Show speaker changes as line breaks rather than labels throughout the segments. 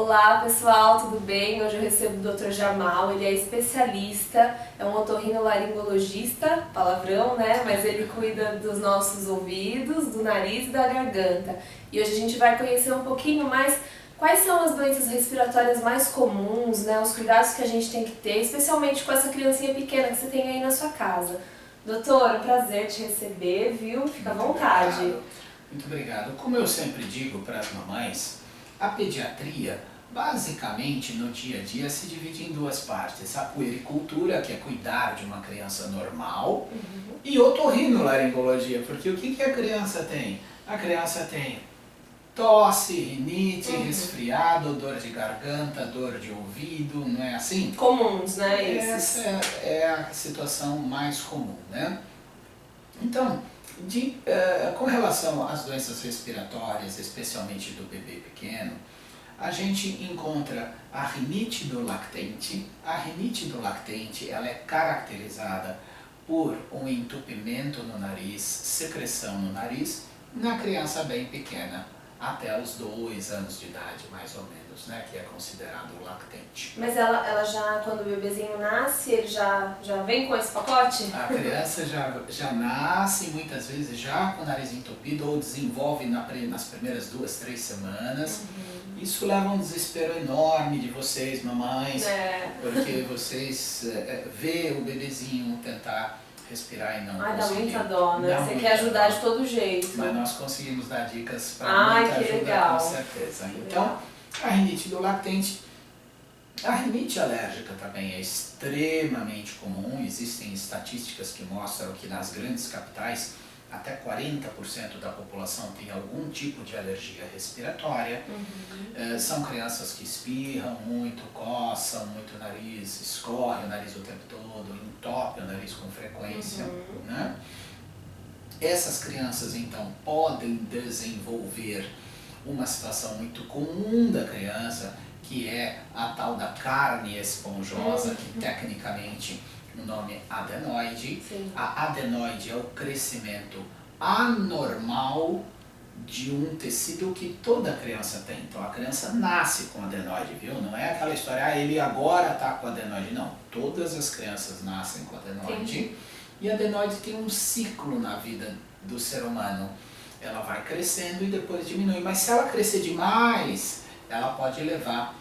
Olá pessoal, tudo bem? Hoje eu recebo o Dr. Jamal, ele é especialista, é um otorrinolaringologista, palavrão, né? Mas ele cuida dos nossos ouvidos, do nariz e da garganta. E hoje a gente vai conhecer um pouquinho mais quais são as doenças respiratórias mais comuns, né? Os cuidados que a gente tem que ter, especialmente com essa criancinha pequena que você tem aí na sua casa. Doutor, é um prazer te receber, viu? Fica à vontade.
Muito obrigado. Como eu sempre digo para as mamães, a pediatria, basicamente, no dia a dia, se divide em duas partes. A puericultura, que é cuidar de uma criança normal, e otorrinolaringologia, porque o que a criança tem? A criança tem tosse, rinite, resfriado, dor de garganta, dor de ouvido, não é assim?
Comuns, né?
Essa é a situação mais comum, né? Então, com relação às doenças respiratórias, especialmente do bebê pequeno, a gente encontra a rinite do lactente. A rinite do lactente ela é caracterizada por um entupimento no nariz, secreção no nariz, na criança bem pequena, até os 2 anos de idade, mais ou menos, né, que é considerado lactente.
Mas ela já, quando o bebezinho nasce, ele já vem com esse pacote?
A criança já nasce, muitas vezes, já com o nariz entupido ou desenvolve nas primeiras 2, 3 semanas. Isso leva a um desespero enorme de vocês, mamães, porque vocês vê o bebezinho tentar respirar e não conseguir.
Dá muita dó, né? Você quer ajudar de todo jeito.
Mas nós conseguimos dar dicas para muita ajuda,
legal.
com certeza. Então, a rinite do lactente. A rinite alérgica também é extremamente comum. Existem estatísticas que mostram que nas grandes capitais até 40% da população tem algum tipo de alergia respiratória. São crianças que espirram muito, coçam muito o nariz, escorrem o nariz o tempo todo, entopem o nariz com frequência, né? Essas crianças, então, podem desenvolver uma situação muito comum da criança, que é a tal da carne esponjosa, que tecnicamente o nome é adenoide. A adenoide é o crescimento anormal de um tecido que toda criança tem. Então a criança nasce com adenoide, viu? Não é aquela história, ele agora está com adenoide. Não, todas as crianças nascem com adenoide. E a adenoide tem um ciclo na vida do ser humano. Ela vai crescendo e depois diminui. Mas se ela crescer demais, ela pode levar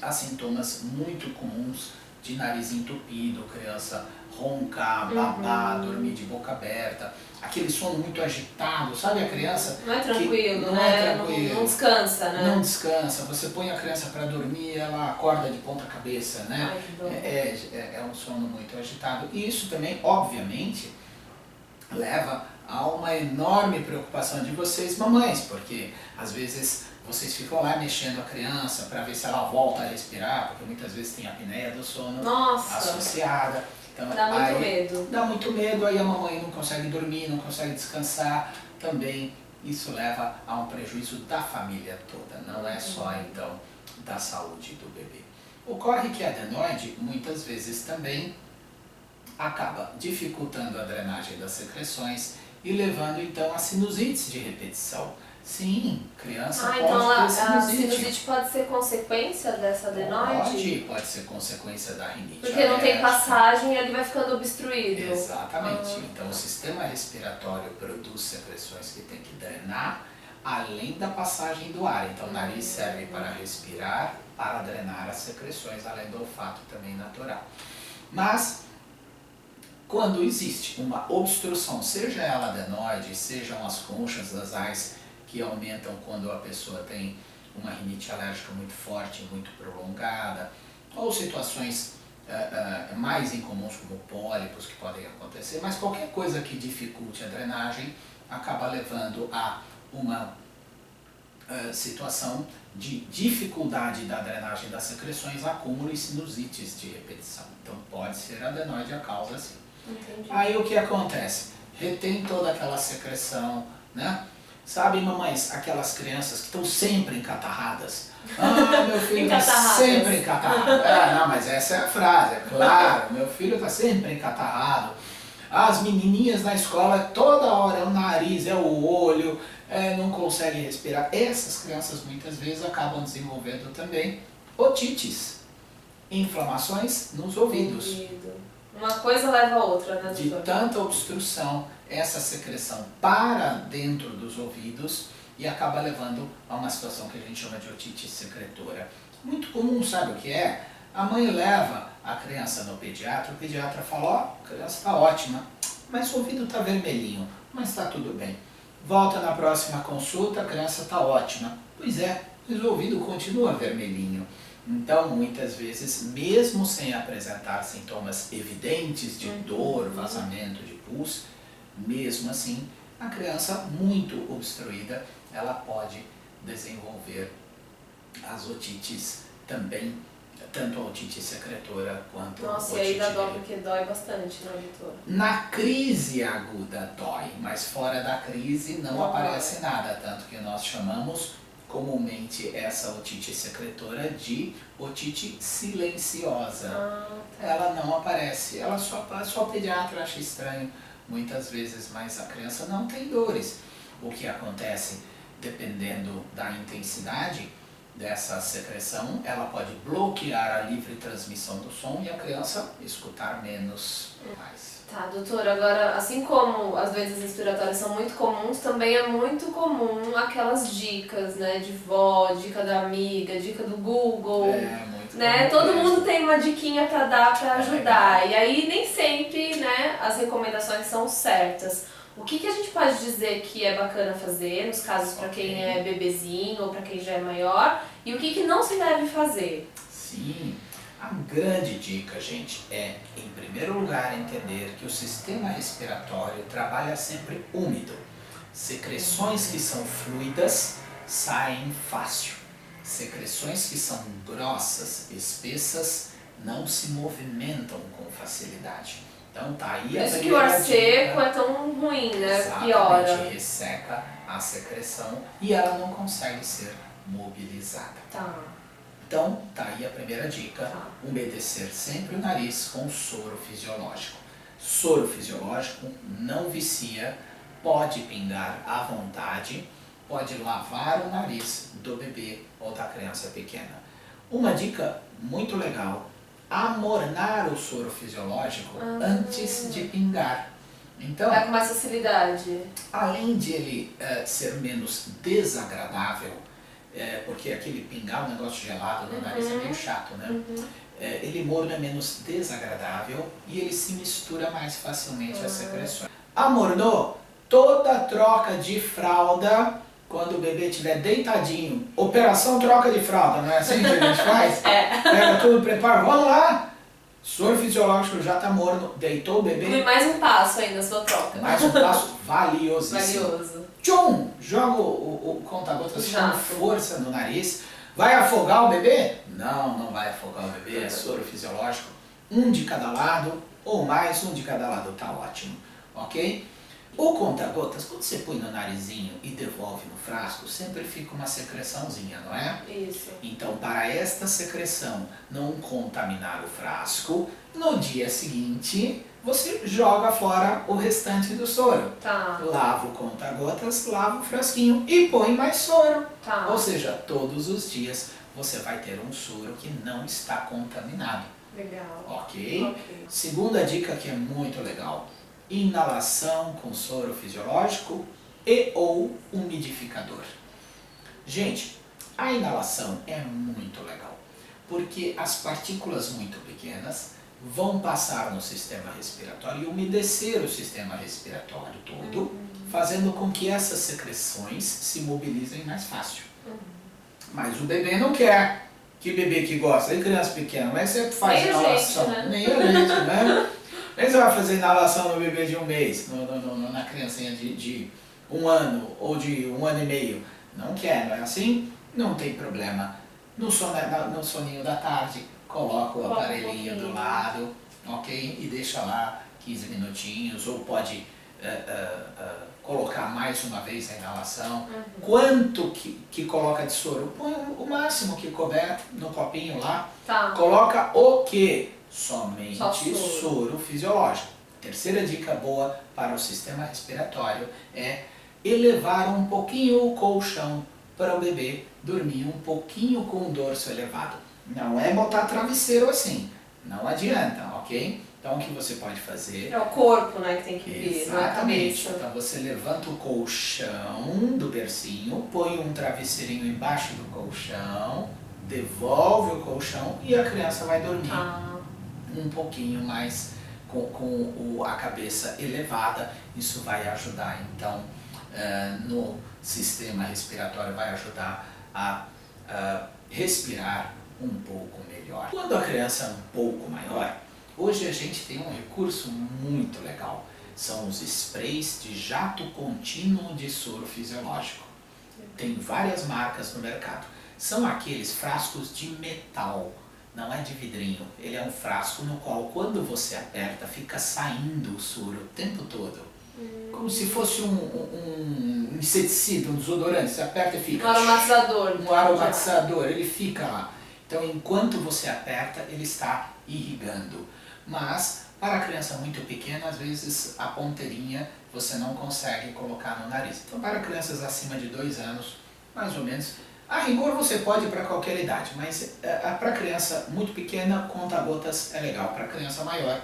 a sintomas muito comuns de nariz entupido, criança roncar, babar, dormir de boca aberta, aquele sono muito agitado, sabe a criança?
Não é tranquilo,
não é tranquilo,
não descansa, né?
Não descansa, você põe a criança para dormir, ela acorda de ponta cabeça, né? É um sono muito agitado. E isso também, obviamente, leva a uma enorme preocupação de vocês, mamães, porque às vezes vocês ficam lá mexendo a criança para ver se ela volta a respirar, porque muitas vezes tem apneia do sono associada. Então,
dá muito medo.
Dá muito medo, aí a mamãe não consegue dormir, não consegue descansar. Também isso leva a um prejuízo da família toda, não é só então da saúde do bebê. Ocorre que a adenoide muitas vezes também acaba dificultando a drenagem das secreções e levando então a sinusites de repetição. Sim, criança pode ter sinusite.
A sinusite pode ser consequência dessa adenoide?
Pode ser consequência da rinite.
Porque não tem passagem e ele vai ficando obstruído.
Exatamente. Então o sistema respiratório produz secreções que tem que drenar, além da passagem do ar. Então o nariz serve para respirar, para drenar as secreções, além do olfato também natural. Mas quando existe uma obstrução, seja ela adenoide, sejam as conchas nasais, que aumentam quando a pessoa tem uma rinite alérgica muito forte, muito prolongada, ou situações mais incomuns como pólipos que podem acontecer, mas qualquer coisa que dificulte a drenagem acaba levando a uma situação de dificuldade da drenagem das secreções, acúmulo e sinusites de repetição. Então pode ser adenoide a causa sim.
Entendi.
Aí o que acontece? Retém toda aquela secreção, né? Sabe, mamães, aquelas crianças que estão sempre encatarradas? Meu filho está sempre encatarrado. Não, mas essa é a frase, é claro, meu filho está sempre encatarrado. As menininhas na escola, toda hora é o nariz, é o olho, não conseguem respirar. Essas crianças muitas vezes acabam desenvolvendo também otites, inflamações nos ouvidos.
Uma coisa leva a outra, né,
De
doutor?
tanta obstrução, essa secreção para dentro dos ouvidos e acaba levando a uma situação que a gente chama de otite secretora. Muito comum, sabe o que é? A mãe leva a criança no pediatra, o pediatra fala, ó, a criança está ótima, mas o ouvido está vermelhinho, mas está tudo bem. Volta na próxima consulta, a criança está ótima. Pois é, mas o ouvido continua vermelhinho. Então, muitas vezes, mesmo sem apresentar sintomas evidentes de dor, vazamento de pus, mesmo assim, a criança muito obstruída, ela pode desenvolver as otites também, tanto a otite secretora quanto a
Nossa,
otite...
e aí dá dó porque dói bastante, né, doutor?
Na crise aguda dói, mas fora da crise não aparece nada, tanto que nós chamamos comumente essa otite secretora de otite silenciosa. Ela não aparece, ela só o pediatra acha estranho muitas vezes, mas a criança não tem dores. O que acontece, dependendo da intensidade dessa secreção, ela pode bloquear a livre transmissão do som e a criança escutar menos.
Tá, doutor, agora, assim como as doenças respiratórias são muito comuns, também é muito comum aquelas dicas, né, de vó, dica da amiga, dica do Google,
Muito
né?
comum
Todo
mesmo.
mundo tem uma diquinha pra dar, pra ajudar, e aí nem sempre, né, as recomendações são certas. O que a gente pode dizer que é bacana fazer, nos casos para quem é bebezinho ou para quem já é maior, e o que não se deve fazer?
Sim, a grande dica, gente, é, em primeiro lugar, entender que o sistema respiratório trabalha sempre úmido. Secreções que são fluidas saem fácil. Secreções que são grossas, espessas, não se movimentam com facilidade. Então tá aí a
Por isso que o ar seco é tão ruim, né? Piora.
Exatamente, resseca a secreção e ela não consegue ser mobilizada.
Tá.
Então, tá aí a primeira dica,
Tá.
umedecer sempre o nariz com soro fisiológico. Soro fisiológico não vicia, pode pingar à vontade, pode lavar o nariz do bebê ou da criança pequena. Uma dica muito legal, amornar o soro fisiológico antes de pingar. Então,
Vai com mais facilidade.
além de ele ser menos desagradável, porque aquele pingar, um negócio gelado no nariz é meio chato, né? Ele morno é menos desagradável e ele se mistura mais facilmente às secreções. Amornou, toda troca de fralda, quando o bebê estiver deitadinho, operação troca de fralda, não é assim que a gente faz? Pega tudo, prepara, vamos lá! Soro fisiológico já está morno, deitou o bebê.
Inclui mais um passo aí na sua troca.
Mais um passo valiosíssimo.
Valioso.
Tchum! Joga o conta-gotas com
Jato.
força no nariz. Vai afogar o bebê? Não, não vai afogar o bebê, é soro fisiológico. Um de cada lado, ou mais, um de cada lado, tá ótimo. Ok? O conta-gotas, quando você põe no narizinho e devolve no frasco, sempre fica uma secreçãozinha, não é?
Isso.
Então, para esta secreção não contaminar o frasco, no dia seguinte você joga fora o restante do soro.
Tá.
Lava o conta-gotas, lava o frasquinho e põe mais soro.
Tá.
Ou seja, todos os dias você vai ter um soro que não está contaminado.
Legal.
Ok?
Ok.
Segunda dica que é muito legal. Inalação com soro fisiológico e ou umidificador. Gente, a inalação é muito legal, porque as partículas muito pequenas vão passar no sistema respiratório e umedecer o sistema respiratório todo, fazendo com que essas secreções se mobilizem mais fácil. Mas o bebê não quer. Que bebê que gosta? E criança pequena, como é que você faz
Nem a
inalação?
gente, né?
Nem a gente, né? Como é que você vai fazer inalação no bebê de um mês, na criancinha de 1 ano ou de 1 ano e meio? Não quer, não é assim? Não tem problema. No soninho da tarde, coloca o aparelhinho do lado, ok? E deixa lá 15 minutinhos, ou pode colocar mais uma vez a inalação. Quanto que coloca de soro? Põe o máximo que couber no copinho lá.
Tá.
Coloca o quê? Somente
Só soro.
soro fisiológico. Terceira dica boa para o sistema respiratório é elevar um pouquinho o colchão para o bebê dormir um pouquinho com o dorso elevado. Não é botar travesseiro assim, não adianta, ok? Então o que você pode fazer...
É o corpo, né, que tem que vir, não é a
Exatamente.
cabeça.
Então você levanta o colchão do bercinho, põe um travesseirinho embaixo do colchão, devolve o colchão e a criança vai dormir um pouquinho mais com a cabeça elevada. Isso vai ajudar, então, no sistema respiratório, vai ajudar a respirar um pouco melhor. Quando a criança é um pouco maior, hoje a gente tem um recurso muito legal. São os sprays de jato contínuo de soro fisiológico. Tem várias marcas no mercado. São aqueles frascos de metal, não é de vidrinho. Ele é um frasco no qual, quando você aperta, fica saindo o soro o tempo todo. Como se fosse um inseticida, um desodorante. Você aperta e fica...
Um aromatizador.
Um aromatizador, ele fica lá. Então, enquanto você aperta, ele está irrigando. Mas, para a criança muito pequena, às vezes a ponteirinha você não consegue colocar no nariz. Então, para crianças acima de 2 anos, mais ou menos, a rigor você pode para qualquer idade, mas para criança muito pequena, conta-gotas é legal. Para criança maior,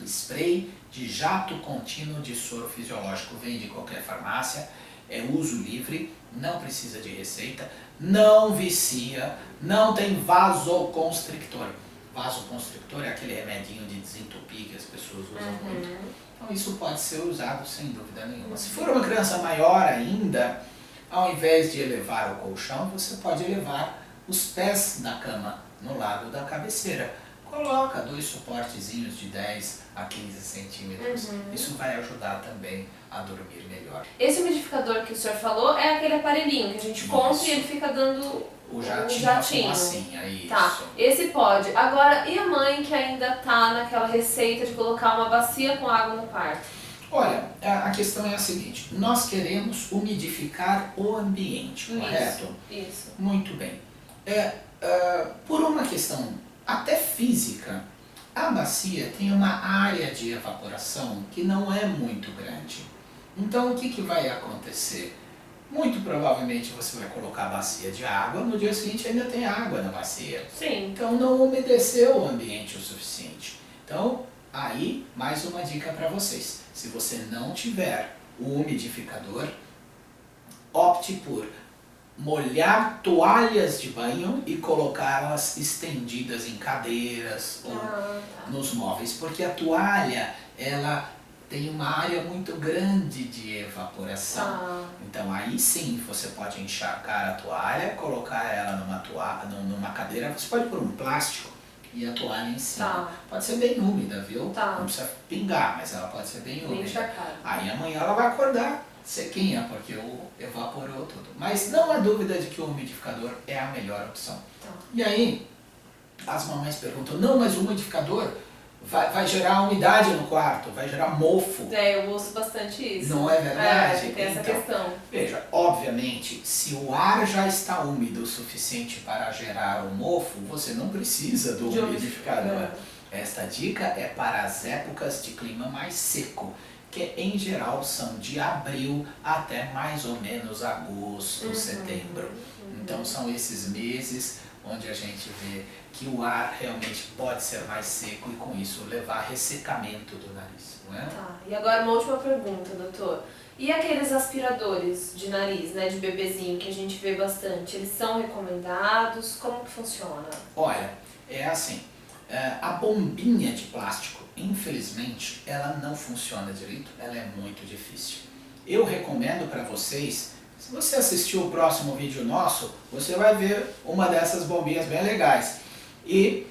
spray de jato contínuo de soro fisiológico, vende em qualquer farmácia, é uso livre, não precisa de receita, não vicia, não tem vasoconstrictor. Vasoconstrictor é aquele remedinho de desentupir que as pessoas usam muito. Então isso pode ser usado sem dúvida nenhuma. Se for uma criança maior ainda, ao invés de elevar o colchão, você pode elevar os pés da cama no lado da cabeceira. Coloca 2 suportezinhos de 10 a 15 centímetros. Isso vai ajudar também a dormir melhor.
Esse umidificador que o senhor falou é aquele aparelhinho que a gente compra e ele fica dando
o jatinho.
A
fumacinha, isso.
Tá, esse pode. Agora, e a mãe que ainda tá naquela receita de colocar uma bacia com água no quarto?
Olha, a questão é a seguinte, nós queremos umidificar o ambiente, correto?
Isso.
Muito bem. Por uma questão até física, a bacia tem uma área de evaporação que não é muito grande. Então o que vai acontecer? Muito provavelmente você vai colocar a bacia de água, no dia seguinte ainda tem água na bacia.
Sim.
Então não umedeceu o ambiente o suficiente. Então, aí, mais uma dica para vocês. Se você não tiver o umidificador, opte por molhar toalhas de banho e colocá-las estendidas em cadeiras ou nos móveis, porque a toalha, ela tem uma área muito grande de evaporação. Então aí sim você pode encharcar a toalha, colocar ela numa cadeira, você pode pôr um plástico e a toalha em cima. Pode ser bem úmida, viu? Não precisa pingar, mas ela pode ser bem úmida. Aí amanhã ela vai acordar sequinha, porque evaporou tudo. Mas não há dúvida de que o umidificador é a melhor opção. E aí, as mamães perguntam, não, mas o umidificador vai gerar umidade no quarto, vai gerar mofo.
Eu ouço bastante isso.
Não é verdade?
Tem essa questão.
Veja, obviamente, se o ar já está úmido o suficiente para gerar o mofo, você não precisa do umidificador. Esta dica é para as épocas de clima mais seco, que em geral são de abril até mais ou menos agosto, setembro. Então são esses meses onde a gente vê que o ar realmente pode ser mais seco e com isso levar ressecamento do nariz, não é?
E agora uma última pergunta, doutor. E aqueles aspiradores de nariz, né, de bebezinho, que a gente vê bastante, eles são recomendados? Como que funciona?
Olha, é assim, a bombinha de plástico, infelizmente, ela não funciona direito, ela é muito difícil. Eu recomendo para vocês, se você assistir o próximo vídeo nosso, você vai ver uma dessas bombinhas bem legais. E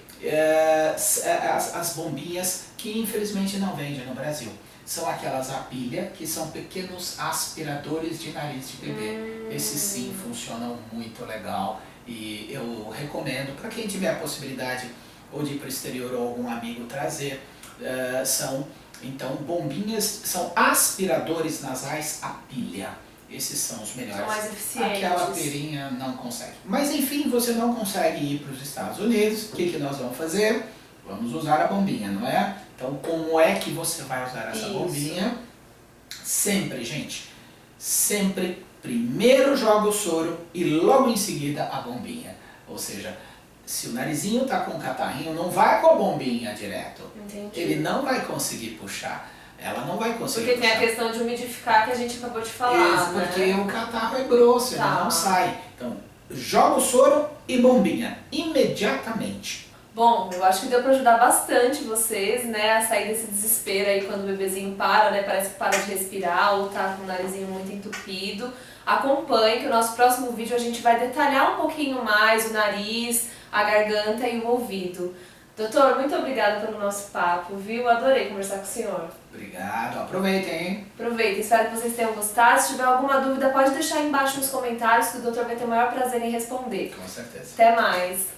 as bombinhas que infelizmente não vendem no Brasil. São aquelas a pilha, que são pequenos aspiradores de nariz de bebê. Esses sim funcionam muito legal e eu recomendo para quem tiver a possibilidade ou de ir para o exterior ou algum amigo trazer. São então bombinhas, são aspiradores nasais a pilha. Esses são os melhores.
São mais eficientes.
Aquela perinha não consegue. Mas enfim, você não consegue ir para os Estados Unidos, o que nós vamos fazer? Vamos usar a bombinha, não é? Então como é que você vai usar essa bombinha? Sempre, gente, sempre primeiro joga o soro e logo em seguida a bombinha. Ou seja, se o narizinho tá com catarrinho, não vai com a bombinha direto.
Entendi.
Ele não vai conseguir puxar. Ela não vai conseguir
Porque tem
puxar.
a questão de umidificar que a gente acabou de falar,
Isso,
né?
porque o catarro é grosso, ele
Tá.
não sai. Então, joga o soro e bombinha, imediatamente.
Bom, eu acho que deu pra ajudar bastante vocês, né, a sair desse desespero aí quando o bebezinho para, né, parece que para de respirar ou tá com o narizinho muito entupido. Acompanhe que o nosso próximo vídeo a gente vai detalhar um pouquinho mais o nariz, a garganta e o ouvido. Doutor, muito obrigada pelo nosso papo, viu? Adorei conversar com o senhor.
Obrigado, aproveitem, hein?
Aproveita, espero que vocês tenham gostado. Se tiver alguma dúvida, pode deixar aí embaixo nos comentários que o doutor vai ter o maior prazer em responder.
Com certeza.
Até mais!